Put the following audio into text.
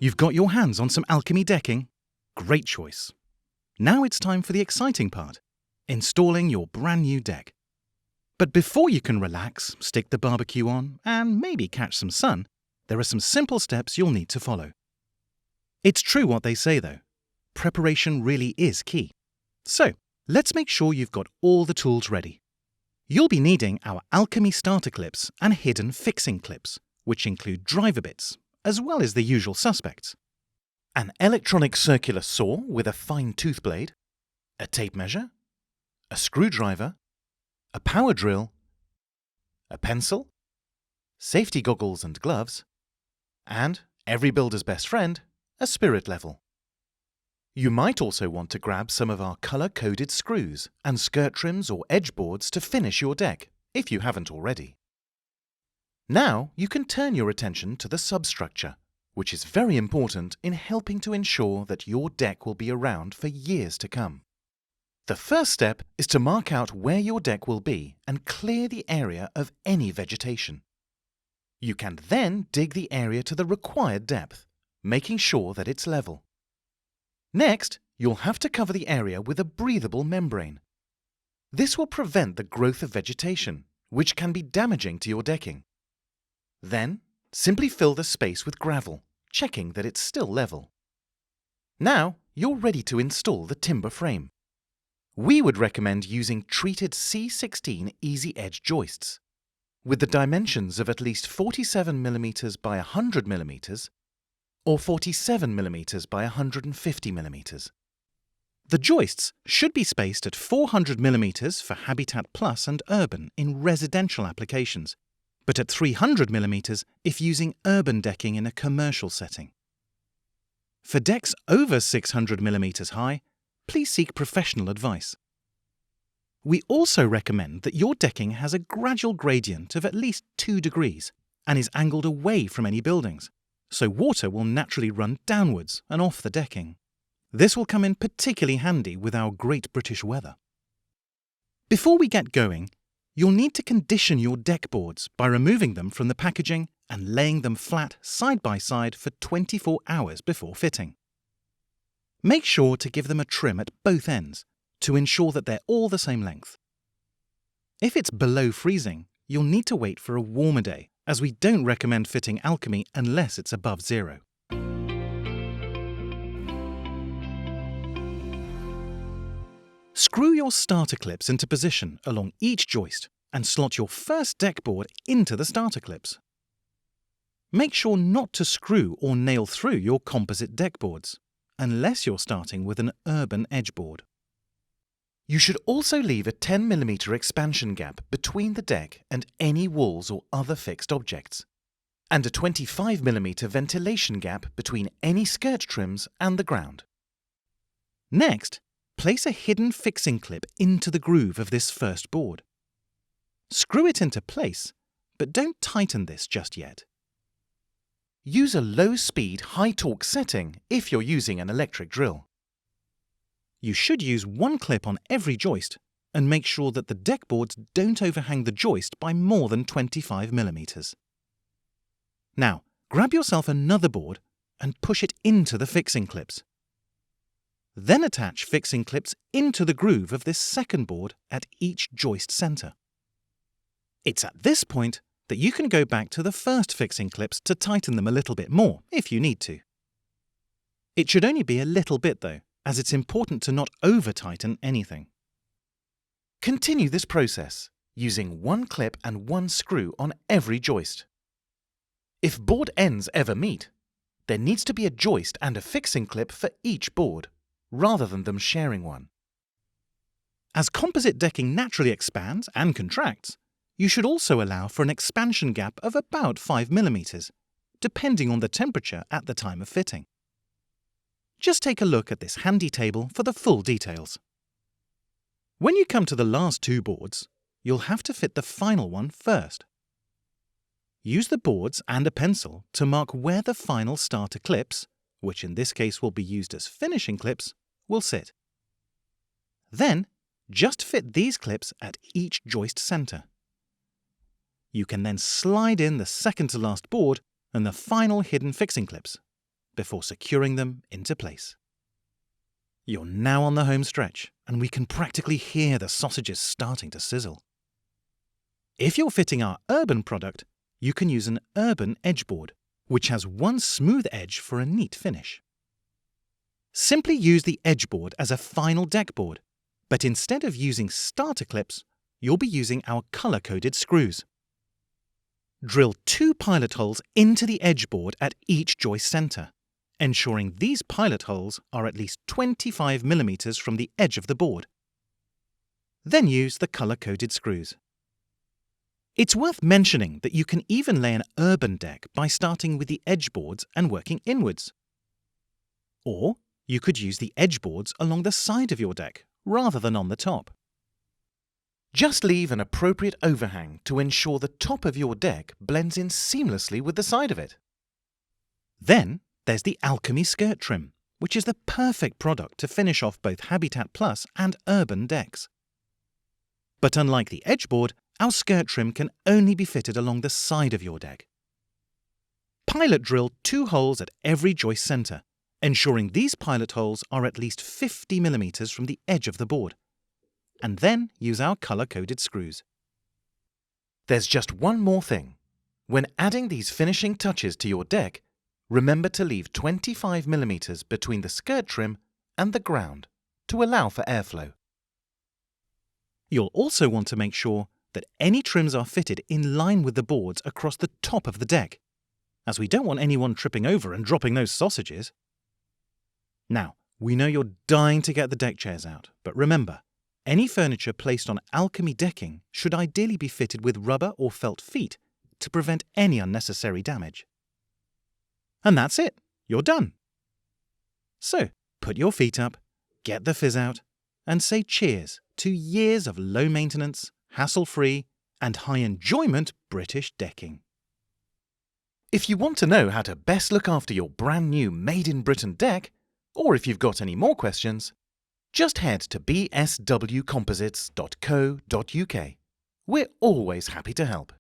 You've got your hands on some Alchemy decking? Great choice. Now it's time for the exciting part, installing your brand new deck. But before you can relax, stick the barbecue on, and maybe catch some sun, there are some simple steps you'll need to follow. It's true what they say though, preparation really is key. So, let's make sure you've got all the tools ready. You'll be needing our Alchemy starter clips and hidden fixing clips, which include driver bits, as well as the usual suspects. An electronic circular saw with a fine tooth blade, a tape measure, a screwdriver, a power drill, a pencil, safety goggles and gloves, and, every builder's best friend, a spirit level. You might also want to grab some of our colour-coded screws and skirt trims or edge boards to finish your deck, if you haven't already. Now you can turn your attention to the substructure, which is very important in helping to ensure that your deck will be around for years to come. The first step is to mark out where your deck will be and clear the area of any vegetation. You can then dig the area to the required depth, making sure that it's level. Next, you'll have to cover the area with a breathable membrane. This will prevent the growth of vegetation, which can be damaging to your decking. Then, simply fill the space with gravel, checking that it's still level. Now, you're ready to install the timber frame. We would recommend using treated C16 easy edge joists, with the dimensions of at least 47 mm by 100 mm or 47 mm by 150 mm. The joists should be spaced at 400 mm for Habitat Plus and Urban in residential applications, but at 300 mm if using urban decking in a commercial setting. For decks over 600 mm high, please seek professional advice. We also recommend that your decking has a gradual gradient of at least 2 degrees and is angled away from any buildings, so water will naturally run downwards and off the decking. This will come in particularly handy with our great British weather. Before we get going, you'll need to condition your deck boards by removing them from the packaging and laying them flat side by side for 24 hours before fitting. Make sure to give them a trim at both ends to ensure that they're all the same length. If it's below freezing, you'll need to wait for a warmer day, as we don't recommend fitting Alchemy unless it's above 0. Screw your starter clips into position along each joist and slot your first deck board into the starter clips. Make sure not to screw or nail through your composite deck boards, unless you're starting with an urban edge board. You should also leave a 10 mm expansion gap between the deck and any walls or other fixed objects, and a 25 mm ventilation gap between any skirt trims and the ground. Next, place a hidden fixing clip into the groove of this first board. Screw it into place, but don't tighten this just yet. Use a low-speed, high-torque setting if you're using an electric drill. You should use one clip on every joist and make sure that the deck boards don't overhang the joist by more than 25 mm. Now, grab yourself another board and push it into the fixing clips. Then attach fixing clips into the groove of this second board at each joist center. It's at this point that you can go back to the first fixing clips to tighten them a little bit more if you need to. It should only be a little bit though, as it's important to not over-tighten anything. Continue this process, using one clip and one screw on every joist. If board ends ever meet, there needs to be a joist and a fixing clip for each board, rather than them sharing one. As composite decking naturally expands and contracts, you should also allow for an expansion gap of about 5 mm, depending on the temperature at the time of fitting. Just take a look at this handy table for the full details. When you come to the last 2 boards, you'll have to fit the final one first. Use the boards and a pencil to mark where the final starter clips, which in this case will be used as finishing clips, will sit. Then, just fit these clips at each joist center. You can then slide in the second to last board and the final hidden fixing clips, before securing them into place. You're now on the home stretch, and we can practically hear the sausages starting to sizzle. If you're fitting our urban product, you can use an urban edge board, which has one smooth edge for a neat finish. Simply use the edge board as a final deck board, but instead of using starter clips, you'll be using our colour-coded screws. Drill 2 pilot holes into the edge board at each joist centre, ensuring these pilot holes are at least 25 mm from the edge of the board. Then use the colour-coded screws. It's worth mentioning that you can even lay an urban deck by starting with the edge boards and working inwards. Or you could use the edge boards along the side of your deck rather than on the top. Just leave an appropriate overhang to ensure the top of your deck blends in seamlessly with the side of it. Then there's the Alchemy skirt trim, which is the perfect product to finish off both Habitat Plus and urban decks. But unlike the edge board, our skirt trim can only be fitted along the side of your deck. Pilot drill 2 holes at every joist centre, ensuring these pilot holes are at least 50 mm from the edge of the board, and then use our colour-coded screws. There's just one more thing. When adding these finishing touches to your deck, remember to leave 25 mm between the skirt trim and the ground to allow for airflow. You'll also want to make sure that any trims are fitted in line with the boards across the top of the deck, as we don't want anyone tripping over and dropping those sausages. Now, we know you're dying to get the deck chairs out, but remember, any furniture placed on Alchemy decking should ideally be fitted with rubber or felt feet to prevent any unnecessary damage. And that's it, you're done. So, put your feet up, get the fizz out, and say cheers to years of low maintenance, hassle-free, and high enjoyment British decking. If you want to know how to best look after your brand new Made in Britain deck, or if you've got any more questions, just head to bswcomposites.co.uk. We're always happy to help.